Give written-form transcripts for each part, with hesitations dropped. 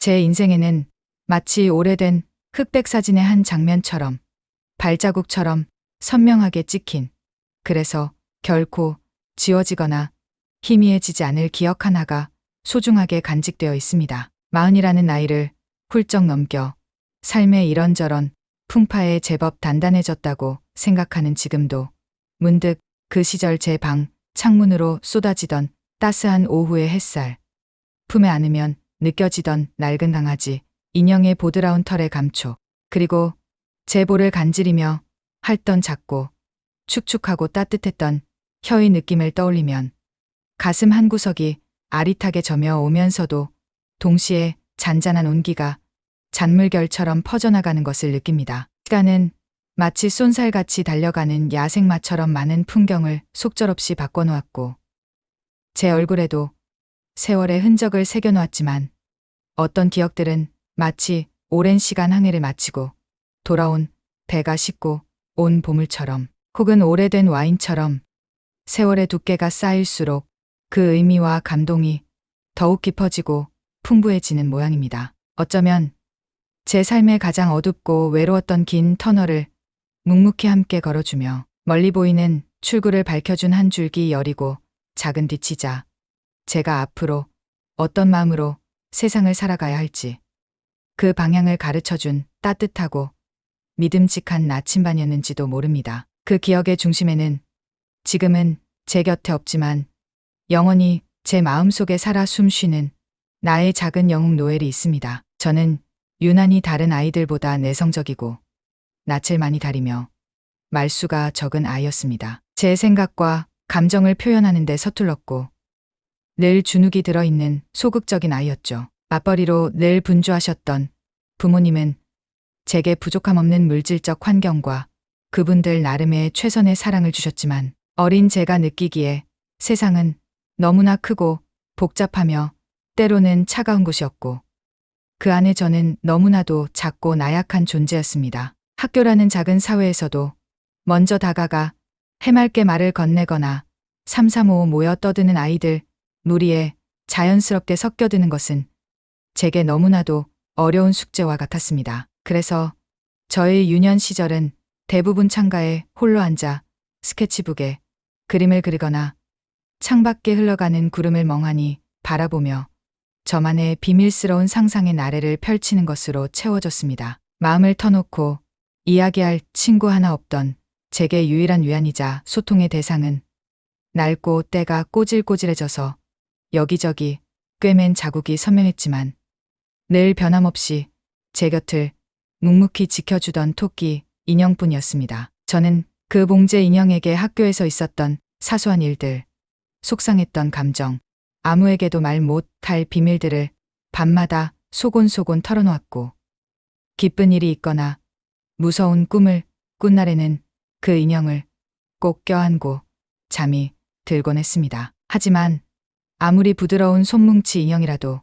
제 인생에는 마치 오래된 흑백 사진의 한 장면처럼 발자국처럼 선명하게 찍힌, 그래서 결코 지워지거나 희미해지지 않을 기억 하나가 소중하게 간직되어 있습니다. 40이라는 나이를 훌쩍 넘겨 삶의 이런저런 풍파에 제법 단단해졌다고 생각하는 지금도 문득 그 시절 제 방 창문으로 쏟아지던 따스한 오후의 햇살, 품에 안으면 느껴지던 낡은 강아지, 인형의 보드라운 털의 감촉, 그리고 제 볼을 간지리며 핥던 작고 축축하고 따뜻했던 혀의 느낌을 떠올리면 가슴 한구석이 아릿하게 저며 오면서도 동시에 잔잔한 온기가 잔물결처럼 퍼져나가는 것을 느낍니다. 시간은 마치 쏜살같이 달려가는 야생마처럼 많은 풍경을 속절없이 바꿔놓았고 제 얼굴에도 세월의 흔적을 새겨놓았지만 어떤 기억들은 마치 오랜 시간 항해를 마치고 돌아온 배가 식고 온 보물처럼, 혹은 오래된 와인처럼 세월의 두께가 쌓일수록 그 의미와 감동이 더욱 깊어지고 풍부해지는 모양입니다. 어쩌면 제 삶의 가장 어둡고 외로웠던 긴 터널을 묵묵히 함께 걸어주며 멀리 보이는 출구를 밝혀준 한 줄기 열이고 작은 뒤치자, 제가 앞으로 어떤 마음으로 세상을 살아가야 할지 그 방향을 가르쳐준 따뜻하고 믿음직한 나침반이었는지도 모릅니다. 그 기억의 중심에는 지금은 제 곁에 없지만 영원히 제 마음속에 살아 숨쉬는 나의 작은 영웅 노엘이 있습니다. 저는 유난히 다른 아이들보다 내성적이고 낯을 많이 가리며 말수가 적은 아이였습니다. 제 생각과 감정을 표현하는 데 서툴렀고 늘 주눅이 들어있는 소극적인 아이였죠. 맞벌이로 늘 분주하셨던 부모님은 제게 부족함 없는 물질적 환경과 그분들 나름의 최선의 사랑을 주셨지만 어린 제가 느끼기에 세상은 너무나 크고 복잡하며 때로는 차가운 곳이었고 그 안에 저는 너무나도 작고 나약한 존재였습니다. 학교라는 작은 사회에서도 먼저 다가가 해맑게 말을 건네거나 삼삼오오 모여 떠드는 아이들 무리에 자연스럽게 섞여드는 것은 제게 너무나도 어려운 숙제와 같았습니다. 그래서 저의 유년 시절은 대부분 창가에 홀로 앉아 스케치북에 그림을 그리거나 창밖에 흘러가는 구름을 멍하니 바라보며 저만의 비밀스러운 상상의 나래를 펼치는 것으로 채워졌습니다. 마음을 터놓고 이야기할 친구 하나 없던 제게 유일한 위안이자 소통의 대상은 낡고 때가 꼬질꼬질해져서 여기저기 꿰맨 자국이 선명했지만 늘 변함없이 제 곁을 묵묵히 지켜주던 토끼 인형뿐이었습니다. 저는 그 봉제 인형에게 학교에서 있었던 사소한 일들, 속상했던 감정, 아무에게도 말 못할 비밀들을 밤마다 소곤소곤 털어놓았고 기쁜 일이 있거나 무서운 꿈을 꾼 날에는 그 인형을 꼭 껴안고 잠이 들곤 했습니다. 하지만 아무리 부드러운 손뭉치 인형이라도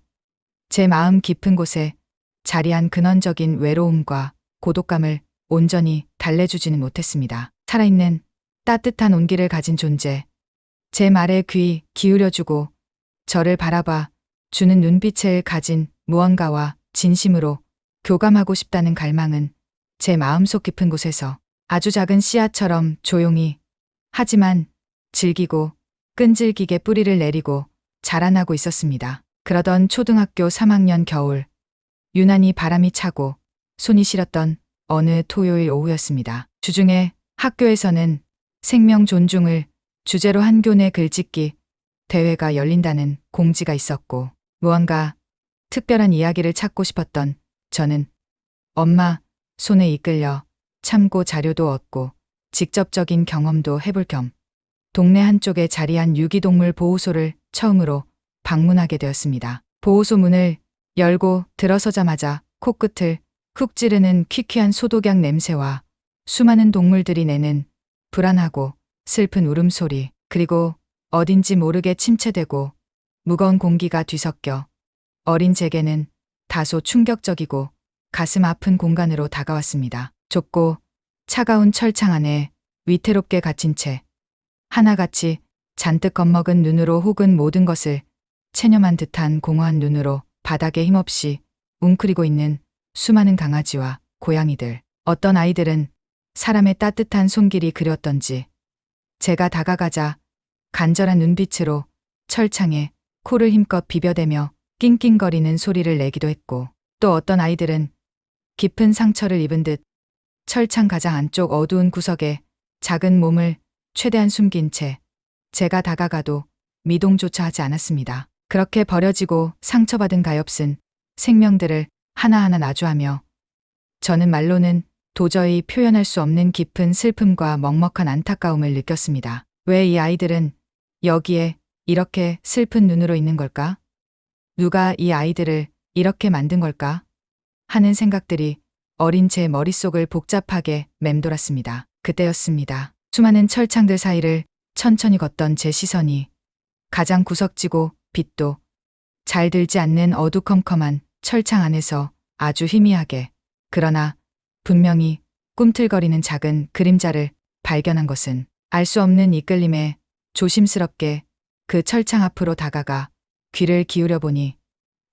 제 마음 깊은 곳에 자리한 근원적인 외로움과 고독감을 온전히 달래주지는 못했습니다. 살아있는 따뜻한 온기를 가진 존재, 제 말에 귀 기울여주고 저를 바라봐 주는 눈빛을 가진 무언가와 진심으로 교감하고 싶다는 갈망은 제 마음속 깊은 곳에서 아주 작은 씨앗처럼 조용히 하지만 질기고 끈질기게 뿌리를 내리고 자라나고 있었습니다. 그러던 초등학교 3학년 겨울, 유난히 바람이 차고 손이 시렸던 어느 토요일 오후였습니다. 주중에 학교에서는 생명 존중을 주제로 한 교내 글짓기 대회가 열린다는 공지가 있었고 무언가 특별한 이야기를 찾고 싶었던 저는 엄마 손에 이끌려 참고 자료도 얻고 직접적인 경험도 해볼 겸 동네 한쪽에 자리한 유기동물 보호소를 처음으로 방문하게 되었습니다. 보호소 문을 열고 들어서자마자 코끝을 쿡 찌르는 퀴퀴한 소독약 냄새와 수많은 동물들이 내는 불안하고 슬픈 울음소리, 그리고 어딘지 모르게 침체되고 무거운 공기가 뒤섞여 어린 제게는 다소 충격적이고 가슴 아픈 공간으로 다가왔습니다. 좁고 차가운 철창 안에 위태롭게 갇힌 채 하나같이 잔뜩 겁먹은 눈으로 혹은 모든 것을 체념한 듯한 공허한 눈으로 바닥에 힘없이 웅크리고 있는 수많은 강아지와 고양이들. 어떤 아이들은 사람의 따뜻한 손길이 그리웠던지 제가 다가가자 간절한 눈빛으로 철창에 코를 힘껏 비벼대며 낑낑거리는 소리를 내기도 했고, 또 어떤 아이들은 깊은 상처를 입은 듯 철창 가장 안쪽 어두운 구석에 작은 몸을 최대한 숨긴 채 제가 다가가도 미동조차 하지 않았습니다. 그렇게 버려지고 상처받은 가엾은 생명들을 하나하나 나주하며 저는 말로는 도저히 표현할 수 없는 깊은 슬픔과 먹먹한 안타까움을 느꼈습니다. 왜 이 아이들은 여기에 이렇게 슬픈 눈으로 있는 걸까? 누가 이 아이들을 이렇게 만든 걸까? 하는 생각들이 어린 제 머릿속을 복잡하게 맴돌았습니다. 그때였습니다. 수많은 철창들 사이를 천천히 걷던 제 시선이 가장 구석지고 빛도 잘 들지 않는 어두컴컴한 철창 안에서 아주 희미하게, 그러나 분명히 꿈틀거리는 작은 그림자를 발견한 것은 알 수 없는 이끌림에 조심스럽게 그 철창 앞으로 다가가 귀를 기울여 보니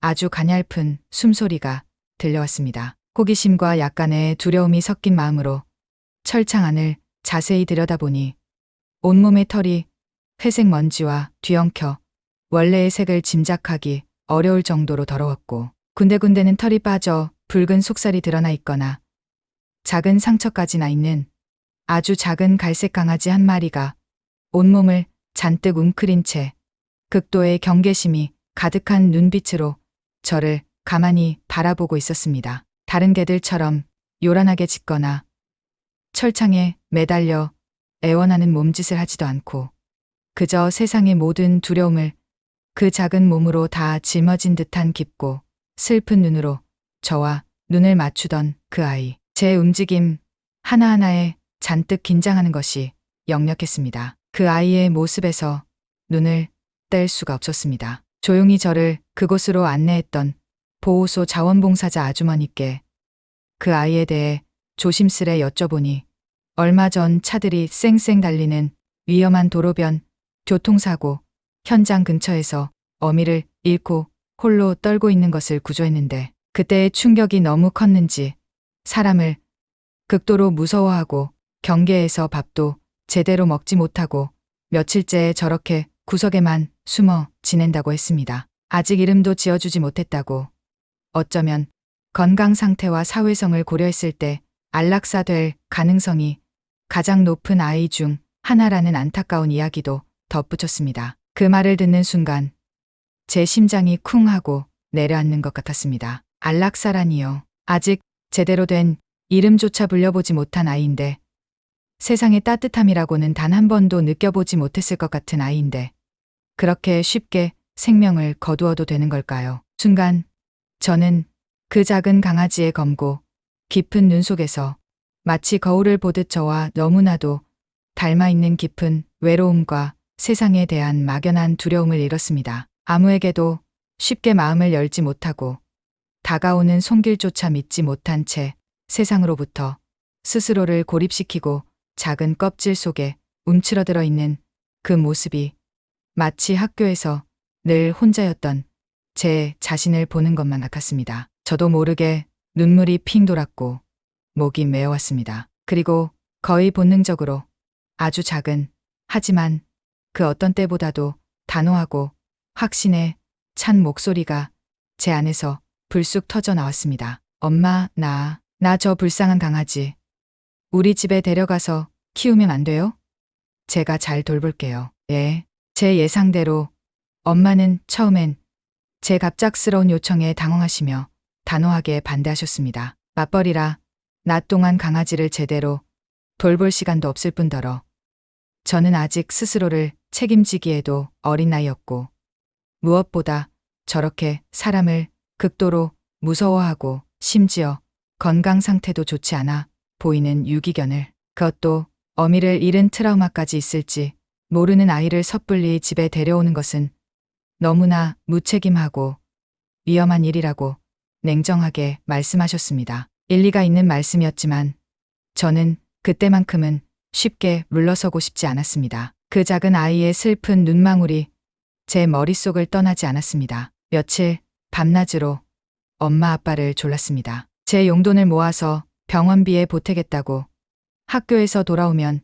아주 가냘픈 숨소리가 들려왔습니다. 호기심과 약간의 두려움이 섞인 마음으로 철창 안을 자세히 들여다보니 온몸의 털이 회색 먼지와 뒤엉켜 원래의 색을 짐작하기 어려울 정도로 더러웠고, 군데군데는 털이 빠져 붉은 속살이 드러나 있거나 작은 상처까지 나 있는 아주 작은 갈색 강아지 한 마리가 온몸을 잔뜩 웅크린 채 극도의 경계심이 가득한 눈빛으로 저를 가만히 바라보고 있었습니다. 다른 개들처럼 요란하게 짖거나 철창에 매달려 애원하는 몸짓을 하지도 않고 그저 세상의 모든 두려움을 그 작은 몸으로 다 짊어진 듯한 깊고 슬픈 눈으로 저와 눈을 맞추던 그 아이. 제 움직임 하나하나에 잔뜩 긴장하는 것이 역력했습니다. 그 아이의 모습에서 눈을 뗄 수가 없었습니다. 조용히 저를 그곳으로 안내했던 보호소 자원봉사자 아주머니께 그 아이에 대해 조심스레 여쭤보니 얼마 전 차들이 쌩쌩 달리는 위험한 도로변 교통사고 현장 근처에서 어미를 잃고 홀로 떨고 있는 것을 구조했는데 그때의 충격이 너무 컸는지 사람을 극도로 무서워하고 경계에서 밥도 제대로 먹지 못하고 며칠째 저렇게 구석에만 숨어 지낸다고 했습니다. 아직 이름도 지어주지 못했다고, 어쩌면 건강 상태와 사회성을 고려했을 때 안락사될 가능성이 가장 높은 아이 중 하나라는 안타까운 이야기도 덧붙였습니다. 그 말을 듣는 순간 제 심장이 쿵 하고 내려앉는 것 같았습니다. 안락사라니요. 아직 제대로 된 이름조차 불려보지 못한 아이인데, 세상의 따뜻함이라고는 단 한 번도 느껴보지 못했을 것 같은 아이인데 그렇게 쉽게 생명을 거두어도 되는 걸까요? 순간 저는 그 작은 강아지의 검고 깊은 눈 속에서 마치 거울을 보듯 저와 너무나도 닮아있는 깊은 외로움과 세상에 대한 막연한 두려움을 잃었습니다. 아무에게도 쉽게 마음을 열지 못하고 다가오는 손길조차 믿지 못한 채 세상으로부터 스스로를 고립시키고 작은 껍질 속에 움츠러들어 있는 그 모습이 마치 학교에서 늘 혼자였던 제 자신을 보는 것만 같았습니다. 저도 모르게 눈물이 핑 돌았고 목이 메어왔습니다. 그리고 거의 본능적으로 아주 작은, 하지만 그 어떤 때보다도 단호하고 확신에 찬 목소리가 제 안에서 불쑥 터져 나왔습니다. 엄마, 나 저 불쌍한 강아지 우리 집에 데려가서 키우면 안 돼요? 제가 잘 돌볼게요. 예. 제 예상대로 엄마는 처음엔 제 갑작스러운 요청에 당황하시며 단호하게 반대하셨습니다. 맞벌이라 낮 동안 강아지를 제대로 돌볼 시간도 없을 뿐더러 저는 아직 스스로를 책임지기에도 어린 나이였고 무엇보다 저렇게 사람을 극도로 무서워하고 심지어 건강 상태도 좋지 않아 보이는 유기견을, 그것도 어미를 잃은 트라우마까지 있을지 모르는 아이를 섣불리 집에 데려오는 것은 너무나 무책임하고 위험한 일이라고 냉정하게 말씀하셨습니다. 일리가 있는 말씀이었지만 저는 그때만큼은 쉽게 물러서고 싶지 않았습니다. 그 작은 아이의 슬픈 눈망울이 제 머릿속을 떠나지 않았습니다. 며칠 밤낮으로 엄마 아빠를 졸랐습니다. 제 용돈을 모아서 병원비에 보태겠다고, 학교에서 돌아오면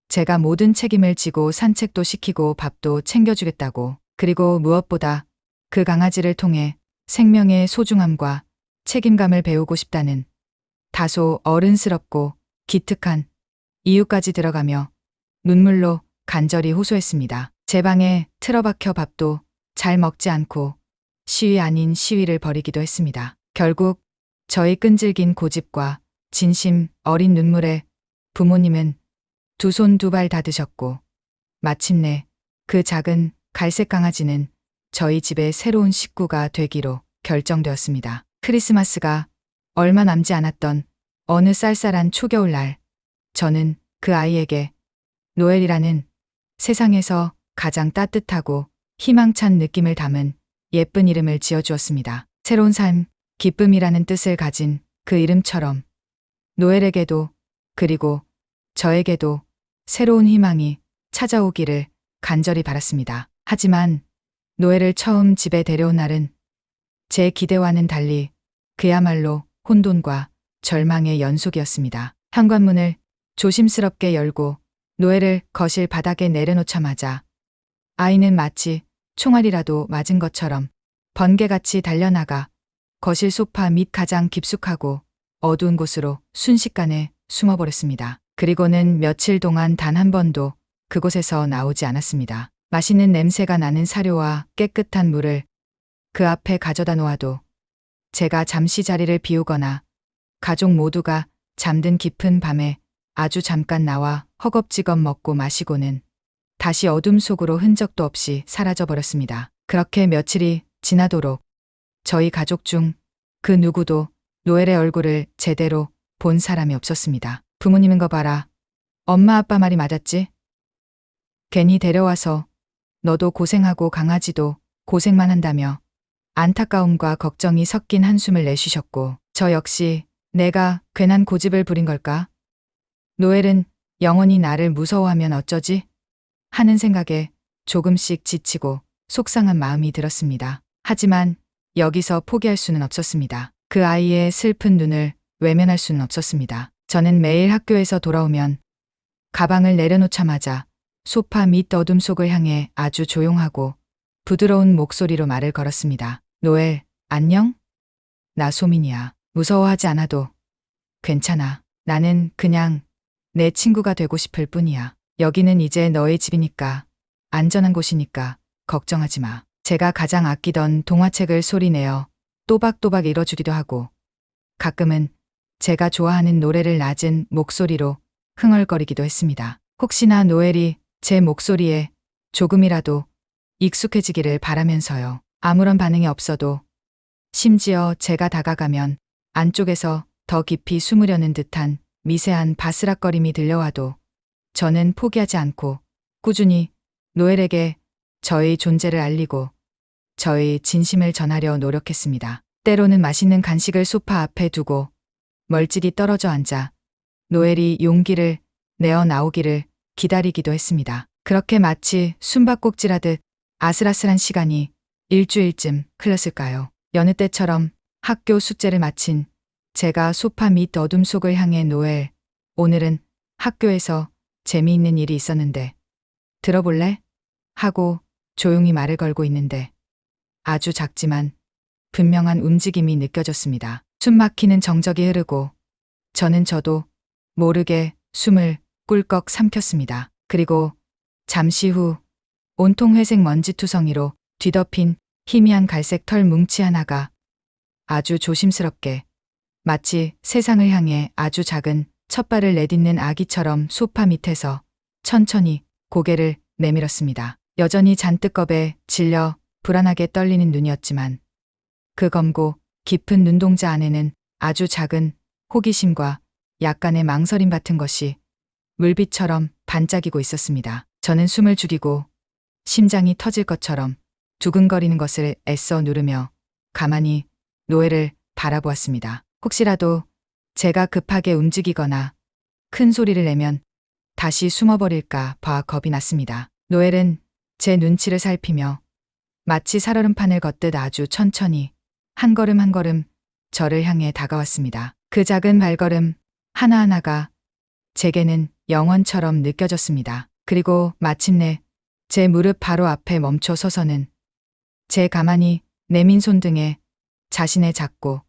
제가 모든 책임을 지고 산책도 시키고 밥도 챙겨주겠다고, 그리고 무엇보다 그 강아지를 통해 생명의 소중함과 책임감을 배우고 싶다는 다소 어른스럽고 기특한 이유까지 들어가며 눈물로 간절히 호소했습니다. 제 방에 틀어박혀 밥도 잘 먹지 않고 시위 아닌 시위를 벌이기도 했습니다. 결국 저희 끈질긴 고집과 진심 어린 눈물에 부모님은 두 손 두 발 다 드셨고, 마침내 그 작은 갈색 강아지는 저희 집의 새로운 식구가 되기로 결정되었습니다. 크리스마스가 얼마 남지 않았던 어느 쌀쌀한 초겨울날, 저는 그 아이에게 노엘이라는 세상에서 가장 따뜻하고 희망찬 느낌을 담은 예쁜 이름을 지어주었습니다. 새로운 삶, 기쁨이라는 뜻을 가진 그 이름처럼 노엘에게도, 그리고 저에게도 새로운 희망이 찾아오기를 간절히 바랐습니다. 하지만 노엘을 처음 집에 데려온 날은 제 기대와는 달리 그야말로 혼돈과 절망의 연속이었습니다. 현관문을 조심스럽게 열고 노엘을 거실 바닥에 내려놓자마자 아이는 마치 총알이라도 맞은 것처럼 번개같이 달려나가 거실 소파 밑 가장 깊숙하고 어두운 곳으로 순식간에 숨어버렸습니다. 그리고는 며칠 동안 단 한 번도 그곳에서 나오지 않았습니다. 맛있는 냄새가 나는 사료와 깨끗한 물을 그 앞에 가져다 놓아도 제가 잠시 자리를 비우거나 가족 모두가 잠든 깊은 밤에 아주 잠깐 나와 허겁지겁 먹고 마시고는 다시 어둠 속으로 흔적도 없이 사라져 버렸습니다. 그렇게 며칠이 지나도록 저희 가족 중 그 누구도 노엘의 얼굴을 제대로 본 사람이 없었습니다. 부모님은 거 봐라. 엄마 아빠 말이 맞았지? 괜히 데려와서 너도 고생하고 강아지도 고생만 한다며 안타까움과 걱정이 섞인 한숨을 내쉬셨고, 저 역시 내가 괜한 고집을 부린 걸까? 노엘은 영원히 나를 무서워하면 어쩌지? 하는 생각에 조금씩 지치고 속상한 마음이 들었습니다. 하지만 여기서 포기할 수는 없었습니다. 그 아이의 슬픈 눈을 외면할 수는 없었습니다. 저는 매일 학교에서 돌아오면 가방을 내려놓자마자 소파 밑 어둠 속을 향해 아주 조용하고 부드러운 목소리로 말을 걸었습니다. 노엘, 안녕? 나 소민이야. 무서워하지 않아도 괜찮아. 나는 그냥 내 친구가 되고 싶을 뿐이야. 여기는 이제 너의 집이니까, 안전한 곳이니까 걱정하지 마. 제가 가장 아끼던 동화책을 소리내어 또박또박 읽어주기도 하고, 가끔은 제가 좋아하는 노래를 낮은 목소리로 흥얼거리기도 했습니다. 혹시나 노엘이 제 목소리에 조금이라도 익숙해지기를 바라면서요. 아무런 반응이 없어도, 심지어 제가 다가가면 안쪽에서 더 깊이 숨으려는 듯한 미세한 바스락거림이 들려와도 저는 포기하지 않고 꾸준히 노엘에게 저의 존재를 알리고 저의 진심을 전하려 노력했습니다. 때로는 맛있는 간식을 소파 앞에 두고 멀찍이 떨어져 앉아 노엘이 용기를 내어 나오기를 기다리기도 했습니다. 그렇게 마치 숨바꼭질하듯 아슬아슬한 시간이 일주일쯤 흘렀을까요? 여느 때처럼 학교 숙제를 마친 제가 소파 밑 어둠 속을 향해 노엘, 오늘은 학교에서 재미있는 일이 있었는데 들어볼래? 하고 조용히 말을 걸고 있는데 아주 작지만 분명한 움직임이 느껴졌습니다. 숨 막히는 정적이 흐르고 저도 모르게 숨을 꿀꺽 삼켰습니다. 그리고 잠시 후 온통 회색 먼지투성이로 뒤덮인 희미한 갈색 털 뭉치 하나가 아주 조심스럽게 마치 세상을 향해 아주 작은 첫발을 내딛는 아기처럼 소파 밑에서 천천히 고개를 내밀었습니다. 여전히 잔뜩 겁에 질려 불안하게 떨리는 눈이었지만 그 검고 깊은 눈동자 안에는 아주 작은 호기심과 약간의 망설임 같은 것이 물빛처럼 반짝이고 있었습니다. 저는 숨을 죽이고 심장이 터질 것처럼 두근거리는 것을 애써 누르며 가만히 노엘을 바라보았습니다. 혹시라도 제가 급하게 움직이거나 큰 소리를 내면 다시 숨어버릴까 봐 겁이 났습니다. 노엘은 제 눈치를 살피며 마치 살얼음판을 걷듯 아주 천천히 한 걸음 한 걸음 저를 향해 다가왔습니다. 그 작은 발걸음 하나하나가 제게는 영원처럼 느껴졌습니다. 그리고 마침내 제 무릎 바로 앞에 멈춰 서서는 제 가만히 내민 손등에 자신의 작고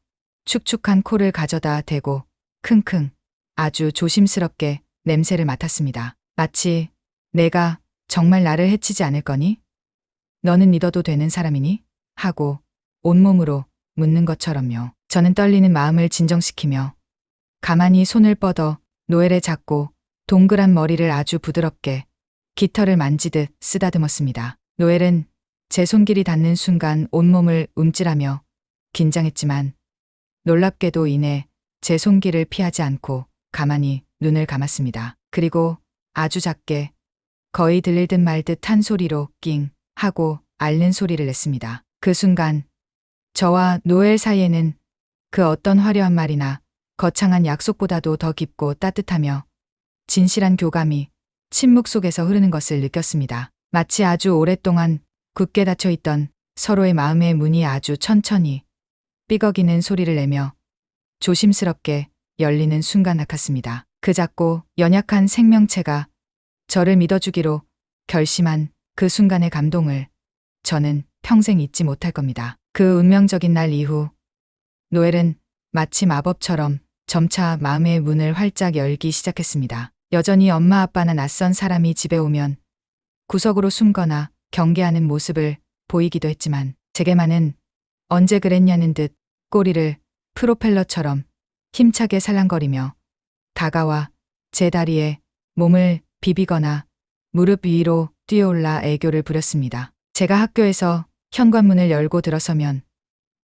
축축한 코를 가져다 대고 킁킁 아주 조심스럽게 냄새를 맡았습니다. 마치 내가 정말 나를 해치지 않을 거니? 너는 믿어도 되는 사람이니? 하고 온몸으로 묻는 것처럼요. 저는 떨리는 마음을 진정시키며 가만히 손을 뻗어 노엘의 작고 동그란 머리를 아주 부드럽게 깃털을 만지듯 쓰다듬었습니다. 노엘은 제 손길이 닿는 순간 온몸을 움찔하며 긴장했지만 놀랍게도 이내 제 손길을 피하지 않고 가만히 눈을 감았습니다. 그리고 아주 작게 거의 들릴 듯 말 듯 한 소리로 낑 하고 앓는 소리를 냈습니다. 그 순간 저와 노엘 사이에는 그 어떤 화려한 말이나 거창한 약속보다도 더 깊고 따뜻하며 진실한 교감이 침묵 속에서 흐르는 것을 느꼈습니다. 마치 아주 오랫동안 굳게 닫혀있던 서로의 마음의 문이 아주 천천히 삐걱이는 소리를 내며 조심스럽게 열리는 순간 같았습니다. 그 작고 연약한 생명체가 저를 믿어주기로 결심한 그 순간의 감동을 저는 평생 잊지 못할 겁니다. 그 운명적인 날 이후 노엘은 마치 마법처럼 점차 마음의 문을 활짝 열기 시작했습니다. 여전히 엄마 아빠나 낯선 사람이 집에 오면 구석으로 숨거나 경계하는 모습을 보이기도 했지만 제게만은 언제 그랬냐는 듯 꼬리를 프로펠러처럼 힘차게 살랑거리며 다가와 제 다리에 몸을 비비거나 무릎 위로 뛰어올라 애교를 부렸습니다. 제가 학교에서 현관문을 열고 들어서면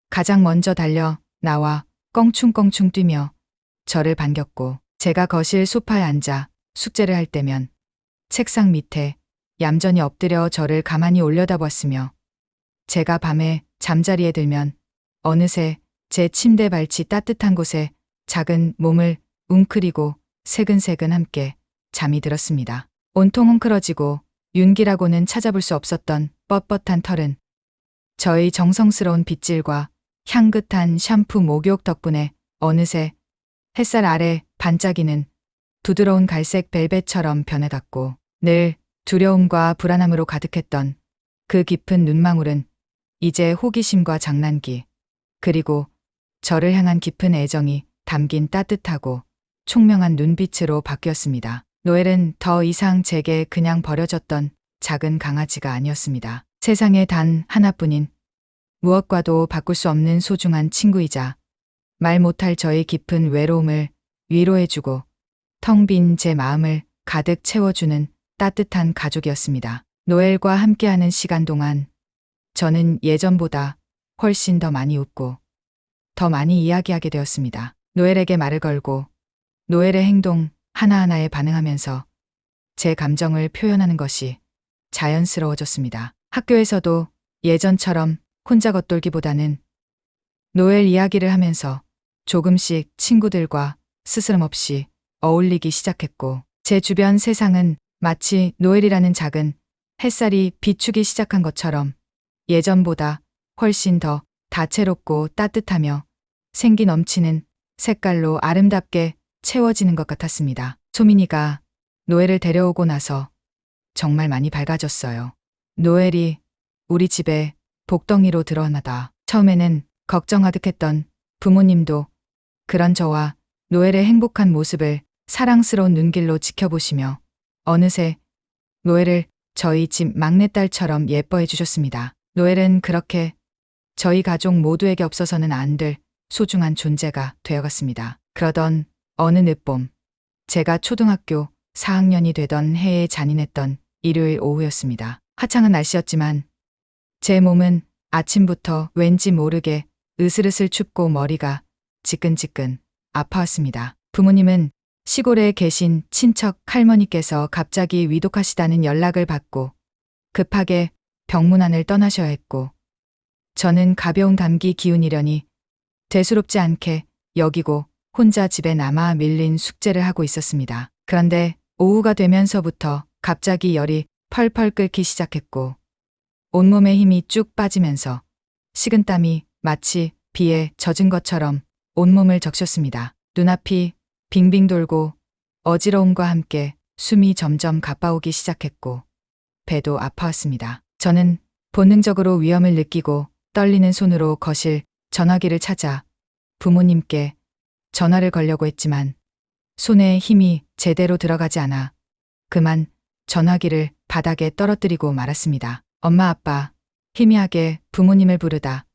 가장 먼저 달려 나와 껑충껑충 뛰며 저를 반겼고 제가 거실 소파에 앉아 숙제를 할 때면 책상 밑에 얌전히 엎드려 저를 가만히 올려다보았으며 제가 밤에 잠자리에 들면 어느새 제 침대 발치 따뜻한 곳에 작은 몸을 웅크리고 새근새근 함께 잠이 들었습니다. 온통 헝클어지고 윤기라고는 찾아볼 수 없었던 뻣뻣한 털은 저의 정성스러운 빗질과 향긋한 샴푸 목욕 덕분에 어느새 햇살 아래 반짝이는 부드러운 갈색 벨벳처럼 변해갔고 늘 두려움과 불안함으로 가득했던 그 깊은 눈망울은 이제 호기심과 장난기 그리고 저를 향한 깊은 애정이 담긴 따뜻하고 총명한 눈빛으로 바뀌었습니다. 노엘은 더 이상 제게 그냥 버려졌던 작은 강아지가 아니었습니다. 세상에 단 하나뿐인 무엇과도 바꿀 수 없는 소중한 친구이자 말 못할 저의 깊은 외로움을 위로해주고 텅 빈 제 마음을 가득 채워주는 따뜻한 가족이었습니다. 노엘과 함께하는 시간 동안 저는 예전보다 훨씬 더 많이 웃고 더 많이 이야기하게 되었습니다. 노엘에게 말을 걸고 노엘의 행동 하나하나에 반응하면서 제 감정을 표현하는 것이 자연스러워졌습니다. 학교에서도 예전처럼 혼자 겉돌기보다는 노엘 이야기를 하면서 조금씩 친구들과 스스럼 없이 어울리기 시작했고 제 주변 세상은 마치 노엘이라는 작은 햇살이 비추기 시작한 것처럼 예전보다 훨씬 더 다채롭고 따뜻하며 생기 넘치는 색깔로 아름답게 채워지는 것 같았습니다. 소민이가 노엘을 데려오고 나서 정말 많이 밝아졌어요. 노엘이 우리 집에 복덩이로 들어오나다. 처음에는 걱정하듯했던 부모님도 그런 저와 노엘의 행복한 모습을 사랑스러운 눈길로 지켜보시며 어느새 노엘을 저희 집 막내딸처럼 예뻐해 주셨습니다. 노엘은 그렇게 저희 가족 모두에게 없어서는 안 될 소중한 존재가 되어갔습니다. 그러던 어느 늦봄, 제가 초등학교 4학년이 되던 해에 잔인했던 일요일 오후였습니다. 화창한 날씨였지만 제 몸은 아침부터 왠지 모르게 으슬으슬 춥고 머리가 지끈지끈 아파왔습니다. 부모님은 시골에 계신 친척 할머니께서 갑자기 위독하시다는 연락을 받고 급하게 병문안을 떠나셔야 했고 저는 가벼운 감기 기운이려니 대수롭지 않게 여기고 혼자 집에 남아 밀린 숙제를 하고 있었습니다. 그런데 오후가 되면서부터 갑자기 열이 펄펄 끓기 시작했고 온몸에 힘이 쭉 빠지면서 식은땀이 마치 비에 젖은 것처럼 온몸을 적셨습니다. 눈앞이 빙빙 돌고 어지러움과 함께 숨이 점점 가빠오기 시작했고 배도 아파왔습니다. 저는 본능적으로 위험을 느끼고 떨리는 손으로 거실 전화기를 찾아 부모님께 전화를 걸려고 했지만 손에 힘이 제대로 들어가지 않아 그만 전화기를 바닥에 떨어뜨리고 말았습니다. 엄마 아빠 희미하게 부모님을 부르다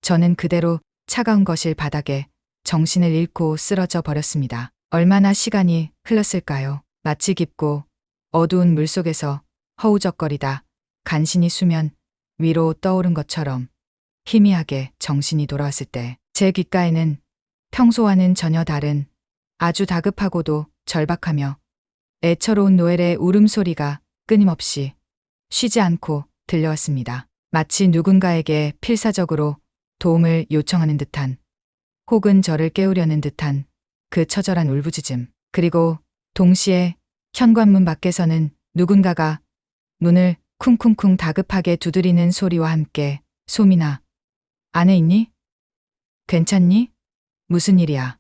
저는 그대로 차가운 거실 바닥에 정신을 잃고 쓰러져 버렸습니다. 얼마나 시간이 흘렀을까요? 마치 깊고 어두운 물속에서 허우적거리다 간신히 수면 위로 떠오른 것처럼 희미하게 정신이 돌아왔을 때 제 귓가에는 평소와는 전혀 다른 아주 다급하고도 절박하며 애처로운 노엘의 울음소리가 끊임없이 쉬지 않고 들려왔습니다. 마치 누군가에게 필사적으로 도움을 요청하는 듯한 혹은 저를 깨우려는 듯한 그 처절한 울부짖음. 그리고 동시에 현관문 밖에서는 누군가가 문을 쿵쿵쿵 다급하게 두드리는 소리와 함께 소민아, 안에 있니? 괜찮니? 무슨 일이야?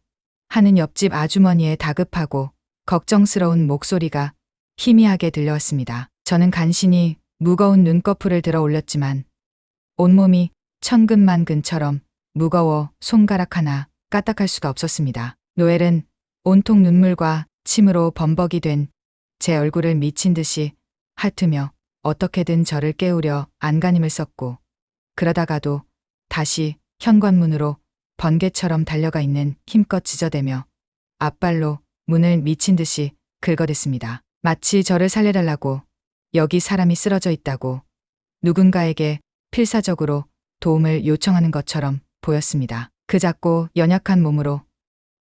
하는 옆집 아주머니의 다급하고 걱정스러운 목소리가 희미하게 들려왔습니다. 저는 간신히 무거운 눈꺼풀을 들어 올렸지만 온몸이 천근만근처럼 무거워 손가락 하나 까딱할 수가 없었습니다. 노엘은 온통 눈물과 침으로 범벅이 된 제 얼굴을 미친 듯이 핥으며 어떻게든 저를 깨우려 안간힘을 썼고 그러다가도 다시 현관문으로 번개처럼 달려가 있는 힘껏 짖어대며 앞발로 문을 미친 듯이 긁어댔습니다. 마치 저를 살려달라고 여기 사람이 쓰러져 있다고 누군가에게 필사적으로 도움을 요청하는 것처럼 보였습니다. 그 작고 연약한 몸으로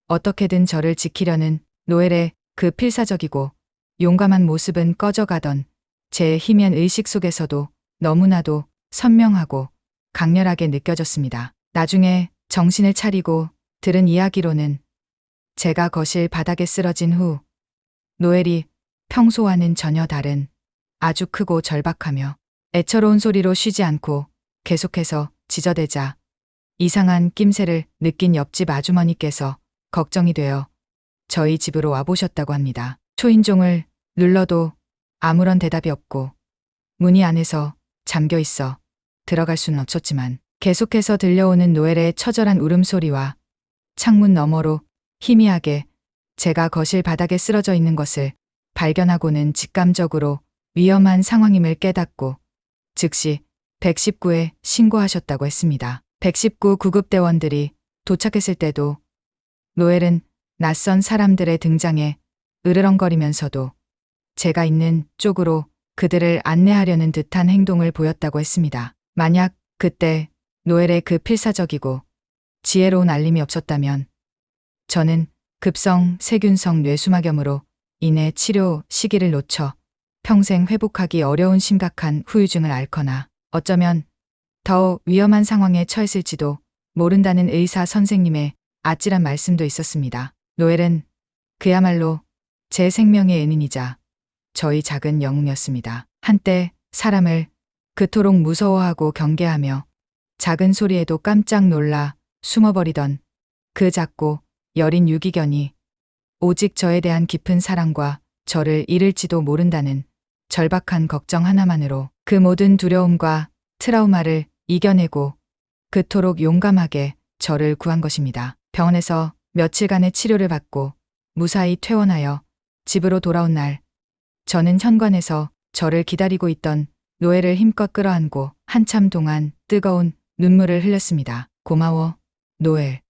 어떻게든 저를 지키려는 노엘의 그 필사적이고 용감한 모습은 꺼져가던 제 희미한 의식 속에서도 너무나도 선명하고 강렬하게 느껴졌습니다. 나중에 정신을 차리고 들은 이야기로는 제가 거실 바닥에 쓰러진 후 노엘이 평소와는 전혀 다른 아주 크고 절박하며 애처로운 소리로 쉬지 않고 계속해서 짖어대자 이상한 낌새를 느낀 옆집 아주머니께서 걱정이 되어 저희 집으로 와보셨다고 합니다. 초인종을 눌러도 아무런 대답이 없고 문이 안에서 잠겨 있어 들어갈 수는 없었지만 계속해서 들려오는 노엘의 처절한 울음소리와 창문 너머로 희미하게 제가 거실 바닥에 쓰러져 있는 것을 발견하고는 직감적으로 위험한 상황임을 깨닫고 즉시 119에 신고하셨다고 했습니다. 119 구급대원들이 도착했을 때도 노엘은 낯선 사람들의 등장에 으르렁거리면서도 제가 있는 쪽으로 그들을 안내하려는 듯한 행동을 보였다고 했습니다. 만약 그때 노엘의 그 필사적이고 지혜로운 알림이 없었다면 저는 급성 세균성 뇌수막염으로 인해 치료 시기를 놓쳐 평생 회복하기 어려운 심각한 후유증을 앓거나 어쩌면 더 위험한 상황에 처했을지도 모른다는 의사 선생님의 아찔한 말씀도 있었습니다. 노엘은 그야말로 제 생명의 은인이자 저희 작은 영웅이었습니다. 한때 사람을 그토록 무서워하고 경계하며 작은 소리에도 깜짝 놀라 숨어버리던 그 작고 여린 유기견이 오직 저에 대한 깊은 사랑과 저를 잃을지도 모른다는 절박한 걱정 하나만으로 그 모든 두려움과 트라우마를 이겨내고 그토록 용감하게 저를 구한 것입니다. 병원에서 며칠간의 치료를 받고 무사히 퇴원하여 집으로 돌아온 날 저는 현관에서 저를 기다리고 있던 노엘을 힘껏 끌어안고 한참 동안 뜨거운 눈물을 흘렸습니다. 고마워, 노엘.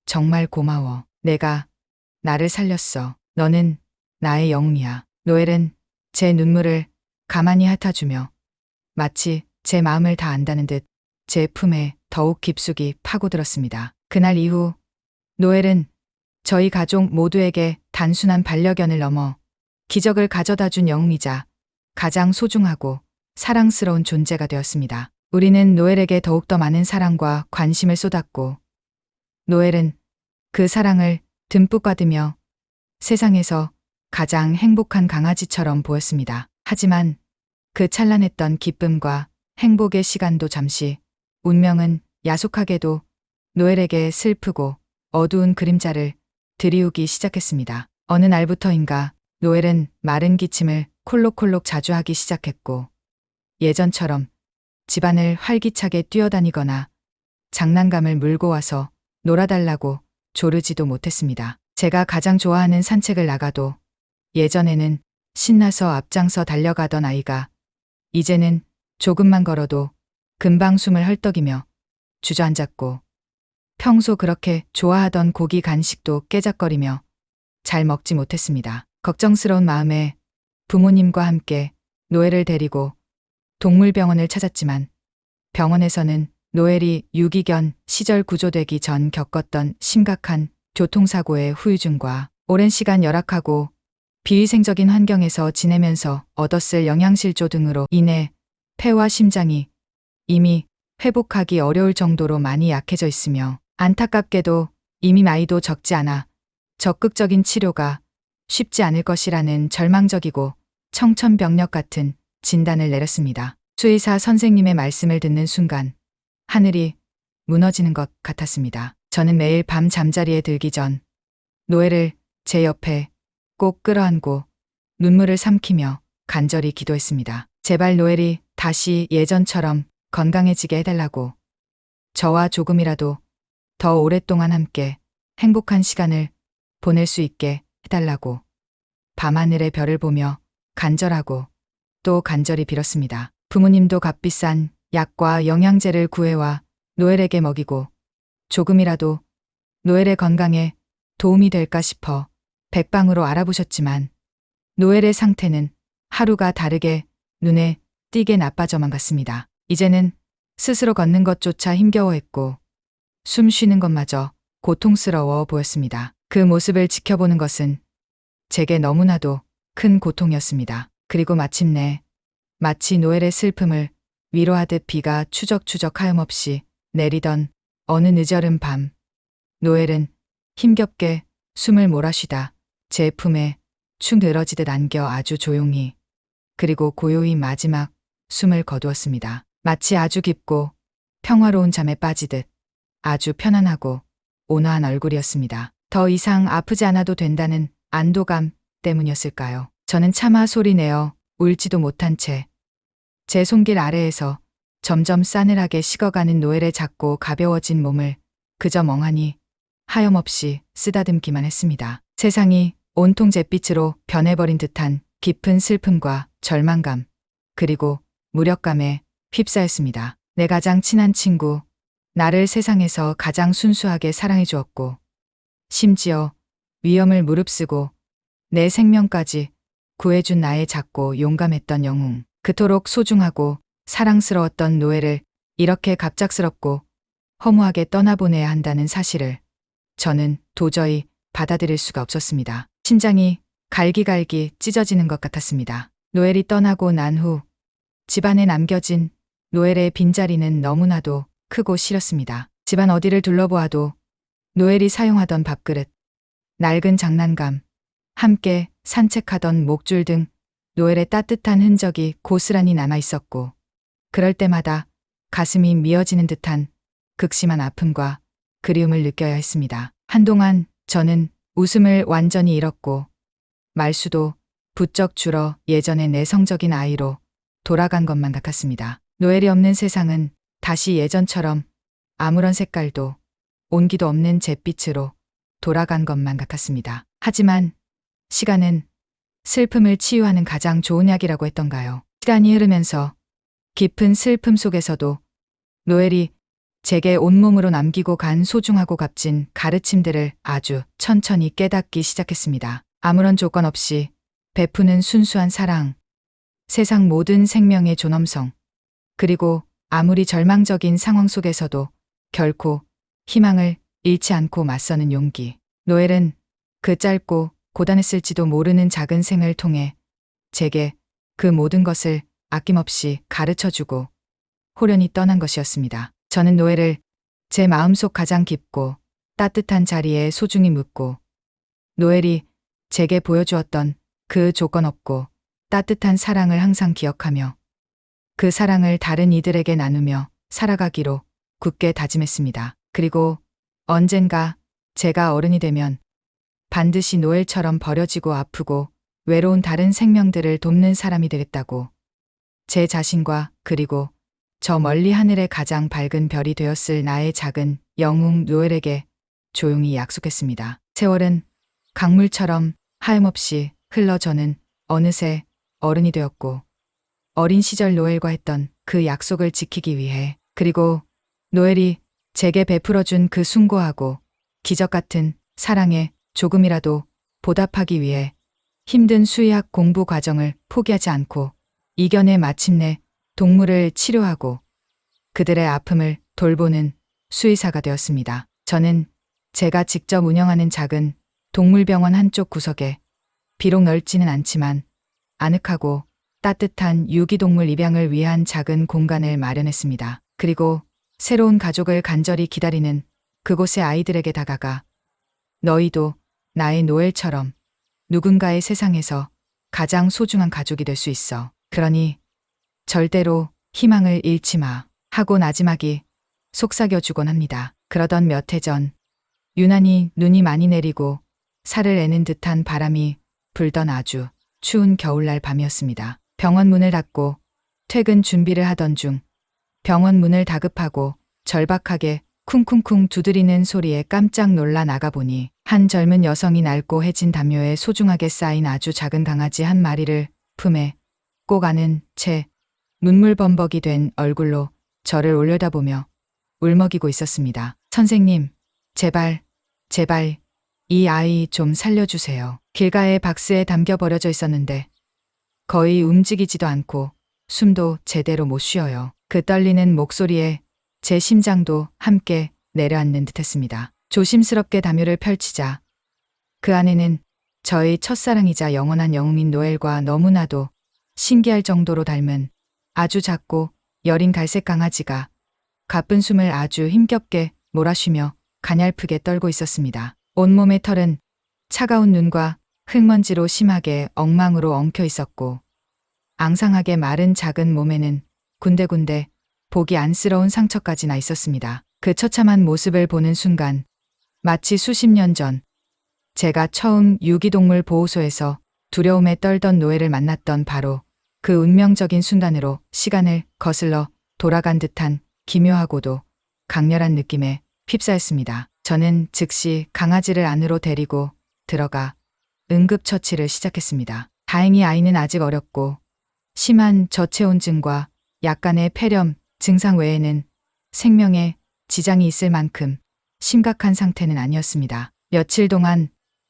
정말 고마워. 내가 나를 살렸어. 너는 나의 영웅이야. 노엘은 제 눈물을 가만히 핥아주며 마치 제 마음을 다 안다는 듯 제 품에 더욱 깊숙이 파고들었습니다. 그날 이후 노엘은 저희 가족 모두에게 단순한 반려견을 넘어 기적을 가져다 준 영웅이자 가장 소중하고 사랑스러운 존재가 되었습니다. 우리는 노엘에게 더욱더 많은 사랑과 관심을 쏟았고 노엘은 그 사랑을 듬뿍 받으며 세상에서 가장 행복한 강아지처럼 보였습니다. 하지만 그 찬란했던 기쁨과 행복의 시간도 잠시 운명은 야속하게도 노엘에게 슬프고 어두운 그림자를 드리우기 시작했습니다. 어느 날부터인가 노엘은 마른 기침을 콜록콜록 자주 하기 시작했고 예전처럼 집안을 활기차게 뛰어다니거나 장난감을 물고 와서 놀아달라고 조르지도 못했습니다. 제가 가장 좋아하는 산책을 나가도 예전에는 신나서 앞장서 달려가던 아이가 이제는 조금만 걸어도 금방 숨을 헐떡이며 주저앉았고 평소 그렇게 좋아하던 고기 간식도 깨작거리며 잘 먹지 못했습니다. 걱정스러운 마음에 부모님과 함께 노엘을 데리고 동물병원을 찾았지만 병원에서는 노엘이 유기견 시절 구조되기 전 겪었던 심각한 교통사고의 후유증과 오랜 시간 열악하고 비위생적인 환경에서 지내면서 얻었을 영양실조 등으로 인해 폐와 심장이 이미 회복하기 어려울 정도로 많이 약해져 있으며 안타깝게도 이미 나이도 적지 않아 적극적인 치료가 쉽지 않을 것이라는 절망적이고 청천벽력 같은 진단을 내렸습니다. 수의사 선생님의 말씀을 듣는 순간 하늘이 무너지는 것 같았습니다. 저는 매일 밤 잠자리에 들기 전 노엘을 제 옆에 꼭 끌어안고 눈물을 삼키며 간절히 기도했습니다. 제발 노엘이 다시 예전처럼 건강해지게 해달라고, 저와 조금이라도 더 오랫동안 함께 행복한 시간을 보낼 수 있게 해달라고 밤하늘의 별을 보며 간절하고 또 간절히 빌었습니다. 부모님도 값비싼 약과 영양제를 구해와 노엘에게 먹이고 조금이라도 노엘의 건강에 도움이 될까 싶어 백방으로 알아보셨지만 노엘의 상태는 하루가 다르게 눈에 띄게 나빠져만 갔습니다. 이제는 스스로 걷는 것조차 힘겨워했고 숨 쉬는 것마저 고통스러워 보였습니다. 그 모습을 지켜보는 것은 제게 너무나도 큰 고통이었습니다. 그리고 마침내 마치 노엘의 슬픔을 위로하듯 비가 추적추적 하염없이 내리던 어느 늦여름 밤, 노엘은 힘겹게 숨을 몰아쉬다 제 품에 축 늘어지듯 안겨 아주 조용히 그리고 고요히 마지막 숨을 거두었습니다. 마치 아주 깊고 평화로운 잠에 빠지듯 아주 편안하고 온화한 얼굴이었습니다. 더 이상 아프지 않아도 된다는 안도감 때문이었을까요? 저는 차마 소리내어 울지도 못한 채 제 손길 아래에서 점점 싸늘하게 식어가는 노엘의 작고 가벼워진 몸을 그저 멍하니 하염없이 쓰다듬기만 했습니다. 세상이 온통 잿빛으로 변해버린 듯한 깊은 슬픔과 절망감, 그리고 무력감에 휩싸였습니다. 내 가장 친한 친구, 나를 세상에서 가장 순수하게 사랑해 주었고, 심지어 위험을 무릅쓰고 내 생명까지 구해준 나의 작고 용감했던 영웅, 그토록 소중하고 사랑스러웠던 노엘을 이렇게 갑작스럽고 허무하게 떠나보내야 한다는 사실을 저는 도저히 받아들일 수가 없었습니다. 심장이 갈기갈기 찢어지는 것 같았습니다. 노엘이 떠나고 난 후 집안에 남겨진 노엘의 빈자리는 너무나도 크고 싫었습니다. 집안 어디를 둘러보아도 노엘이 사용하던 밥그릇, 낡은 장난감, 함께 산책하던 목줄 등 노엘의 따뜻한 흔적이 고스란히 남아 있었고, 그럴 때마다 가슴이 미어지는 듯한 극심한 아픔과 그리움을 느껴야 했습니다. 한동안 저는 웃음을 완전히 잃었고 말수도 부쩍 줄어 예전의 내성적인 아이로 돌아간 것만 같았습니다. 노엘이 없는 세상은 다시 예전처럼 아무런 색깔도 온기도 없는 잿빛으로 돌아간 것만 같았습니다. 하지만 시간은 슬픔을 치유하는 가장 좋은 약이라고 했던가요? 시간이 흐르면서 깊은 슬픔 속에서도 노엘이 제게 온몸으로 남기고 간 소중하고 값진 가르침들을 아주 천천히 깨닫기 시작했습니다. 아무런 조건 없이 베푸는 순수한 사랑, 세상 모든 생명의 존엄성, 그리고 아무리 절망적인 상황 속에서도 결코 희망을 잃지 않고 맞서는 용기. 노엘은 그 짧고 고단했을지도 모르는 작은 생을 통해 제게 그 모든 것을 아낌없이 가르쳐주고 호련히 떠난 것이었습니다. 저는 노엘을 제 마음속 가장 깊고 따뜻한 자리에 소중히 묻고 노엘이 제게 보여주었던 그 조건 없고 따뜻한 사랑을 항상 기억하며 그 사랑을 다른 이들에게 나누며 살아가기로 굳게 다짐했습니다. 그리고 언젠가 제가 어른이 되면 반드시 노엘처럼 버려지고 아프고 외로운 다른 생명들을 돕는 사람이 되겠다고 제 자신과 그리고 저 멀리 하늘의 가장 밝은 별이 되었을 나의 작은 영웅 노엘에게 조용히 약속했습니다. 세월은 강물처럼 하염없이 흘러 저는 어느새 어른이 되었고 어린 시절 노엘과 했던 그 약속을 지키기 위해 그리고 노엘이 제게 베풀어준 그 숭고하고 기적 같은 사랑에 조금이라도 보답하기 위해 힘든 수의학 공부 과정을 포기하지 않고 이겨내 마침내 동물을 치료하고 그들의 아픔을 돌보는 수의사가 되었습니다. 저는 제가 직접 운영하는 작은 동물병원 한쪽 구석에 비록 넓지는 않지만 아늑하고 따뜻한 유기동물 입양을 위한 작은 공간을 마련했습니다. 그리고 새로운 가족을 간절히 기다리는 그곳의 아이들에게 다가가 너희도 나의 노엘처럼 누군가의 세상에서 가장 소중한 가족이 될 수 있어. 그러니 절대로 희망을 잃지 마 하고 나지막이 속삭여주곤 합니다. 그러던 몇 해 전 유난히 눈이 많이 내리고 살을 애는 듯한 바람이 불던 아주 추운 겨울날 밤이었습니다. 병원 문을 닫고 퇴근 준비를 하던 중 병원 문을 다급하고 절박하게 쿵쿵쿵 두드리는 소리에 깜짝 놀라 나가보니 한 젊은 여성이 낡고 해진 담요에 소중하게 쌓인 아주 작은 강아지 한 마리를 품에 꼭 안은 채 눈물범벅이 된 얼굴로 저를 올려다보며 울먹이고 있었습니다. 선생님, 제발 이 아이 좀 살려주세요. 길가에 박스에 담겨 버려져 있었는데 거의 움직이지도 않고 숨도 제대로 못 쉬어요. 그 떨리는 목소리에 제 심장도 함께 내려앉는 듯했습니다. 조심스럽게 담요를 펼치자 그 안에는 저의 첫사랑이자 영원한 영웅인 노엘과 너무나도 신기할 정도로 닮은 아주 작고 여린 갈색 강아지가 가쁜 숨을 아주 힘겹게 몰아쉬며 가냘프게 떨고 있었습니다. 온몸의 털은 차가운 눈과 흙먼지로 심하게 엉망으로 엉켜 있었고 앙상하게 마른 작은 몸에는 군데군데 보기 안쓰러운 상처까지 나 있었습니다. 그 처참한 모습을 보는 순간 마치 수십 년 전 제가 처음 유기동물 보호소에서 두려움에 떨던 노엘을 만났던 바로 그 운명적인 순간으로 시간을 거슬러 돌아간 듯한 기묘하고도 강렬한 느낌에 휩싸였습니다. 저는 즉시 강아지를 안으로 데리고 들어가 응급처치를 시작했습니다. 다행히 아이는 아직 어렸고 심한 저체온증과 약간의 폐렴 증상 외에는 생명에 지장이 있을 만큼 심각한 상태는 아니었습니다. 며칠 동안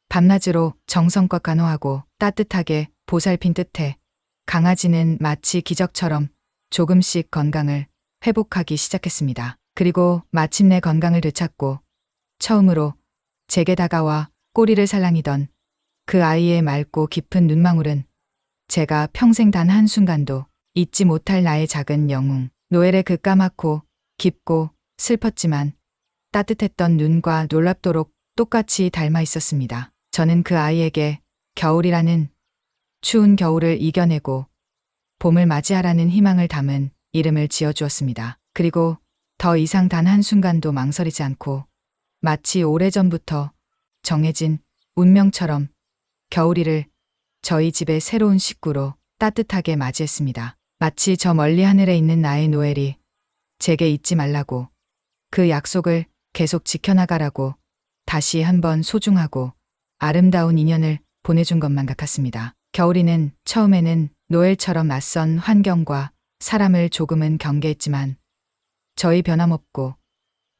밤낮으로 정성껏 간호하고 따뜻하게 보살핀 끝에 강아지는 마치 기적처럼 조금씩 건강을 회복하기 시작했습니다. 그리고 마침내 건강을 되찾고 처음으로 제게 다가와 꼬리를 살랑이던 그 아이의 맑고 깊은 눈망울은 제가 평생 단 한순간도 잊지 못할 나의 작은 영웅 노엘의 그 까맣고 깊고 슬펐지만 따뜻했던 눈과 놀랍도록 똑같이 닮아 있었습니다. 저는 그 아이에게 겨울이라는 추운 겨울을 이겨내고 봄을 맞이하라는 희망을 담은 이름을 지어주었습니다. 그리고 더 이상 단 한순간도 망설이지 않고 마치 오래전부터 정해진 운명처럼 겨울이를 저희 집의 새로운 식구로 따뜻하게 맞이했습니다. 마치 저 멀리 하늘에 있는 나의 노엘이 제게 잊지 말라고 그 약속을 계속 지켜나가라고 다시 한번 소중하고 아름다운 인연을 보내준 것만 같았습니다. 겨울이는 처음에는 노엘처럼 낯선 환경과 사람을 조금은 경계했지만 저희 변함없고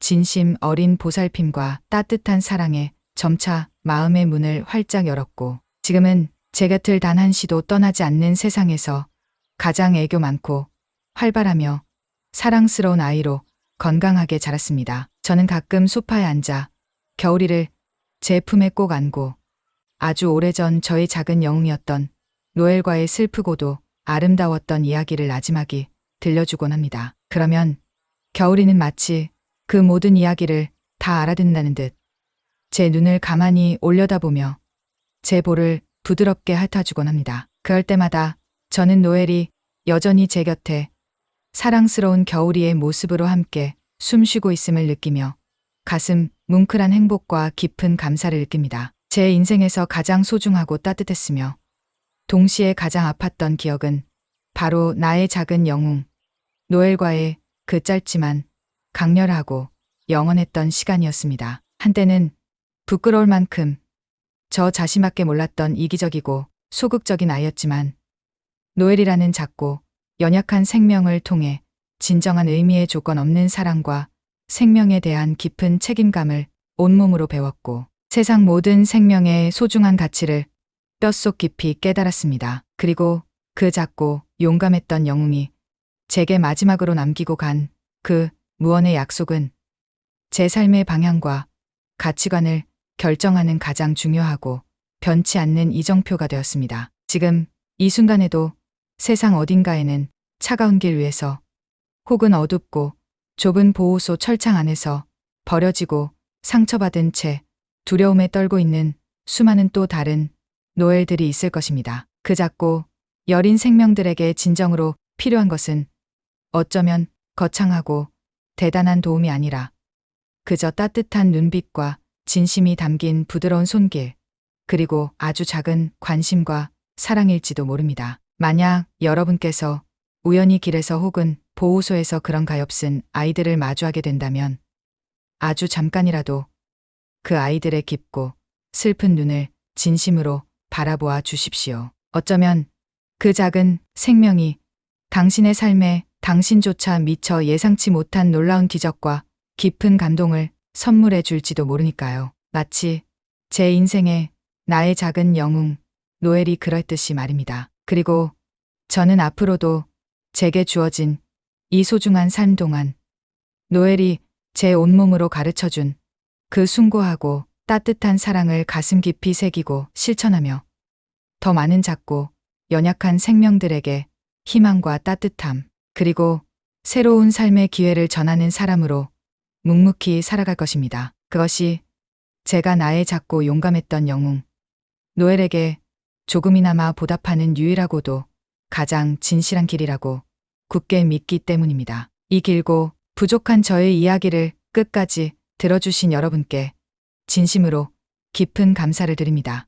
진심 어린 보살핌과 따뜻한 사랑에 점차 마음의 문을 활짝 열었고 지금은 제 곁을 단 한시도 떠나지 않는 세상에서 가장 애교 많고 활발하며 사랑스러운 아이로 건강하게 자랐습니다. 저는 가끔 소파에 앉아 겨울이를 제 품에 꼭 안고 아주 오래전 저의 작은 영웅이었던 노엘과의 슬프고도 아름다웠던 이야기를 나지막이 들려주곤 합니다. 그러면 겨울이는 마치 그 모든 이야기를 다 알아듣는다는 듯 제 눈을 가만히 올려다보며 제 볼을 부드럽게 핥아주곤 합니다. 그럴 때마다 저는 노엘이 여전히 제 곁에 사랑스러운 겨울이의 모습으로 함께 숨쉬고 있음을 느끼며 가슴 뭉클한 행복과 깊은 감사를 느낍니다. 제 인생에서 가장 소중하고 따뜻했으며 동시에 가장 아팠던 기억은 바로 나의 작은 영웅 노엘과의 그 짧지만 강렬하고 영원했던 시간이었습니다. 한때는 부끄러울 만큼 저 자신밖에 몰랐던 이기적이고 소극적인 아이였지만 노엘이라는 작고 연약한 생명을 통해 진정한 의미의 조건 없는 사랑과 생명에 대한 깊은 책임감을 온몸으로 배웠고 세상 모든 생명의 소중한 가치를 뼛속 깊이 깨달았습니다. 그리고 그 작고 용감했던 영웅이 제게 마지막으로 남기고 간 그 무언의 약속은 제 삶의 방향과 가치관을 결정하는 가장 중요하고 변치 않는 이정표가 되었습니다. 지금 이 순간에도 세상 어딘가에는 차가운 길 위에서 혹은 어둡고 좁은 보호소 철창 안에서 버려지고 상처받은 채 두려움에 떨고 있는 수많은 또 다른 노엘들이 있을 것입니다. 그 작고 여린 생명들에게 진정으로 필요한 것은 어쩌면 거창하고 대단한 도움이 아니라 그저 따뜻한 눈빛과 진심이 담긴 부드러운 손길, 그리고 아주 작은 관심과 사랑일지도 모릅니다. 만약 여러분께서 우연히 길에서 혹은 보호소에서 그런 가엾은 아이들을 마주하게 된다면 아주 잠깐이라도 그 아이들의 깊고 슬픈 눈을 진심으로 바라보아 주십시오. 어쩌면 그 작은 생명이 당신의 삶에 당신조차 미처 예상치 못한 놀라운 기적과 깊은 감동을 선물해 줄지도 모르니까요. 마치 제 인생에 나의 작은 영웅 노엘이 그랬듯이 말입니다. 그리고 저는 앞으로도 제게 주어진 이 소중한 삶 동안 노엘이 제 온몸으로 가르쳐준 그 숭고하고 따뜻한 사랑을 가슴 깊이 새기고 실천하며 더 많은 작고 연약한 생명들에게 희망과 따뜻함, 그리고 새로운 삶의 기회를 전하는 사람으로 묵묵히 살아갈 것입니다. 그것이 제가 나의 작고 용감했던 영웅 노엘에게 조금이나마 보답하는 유일하고도 가장 진실한 길이라고 굳게 믿기 때문입니다. 이 길고 부족한 저의 이야기를 끝까지 들어주신 여러분께 진심으로 깊은 감사를 드립니다.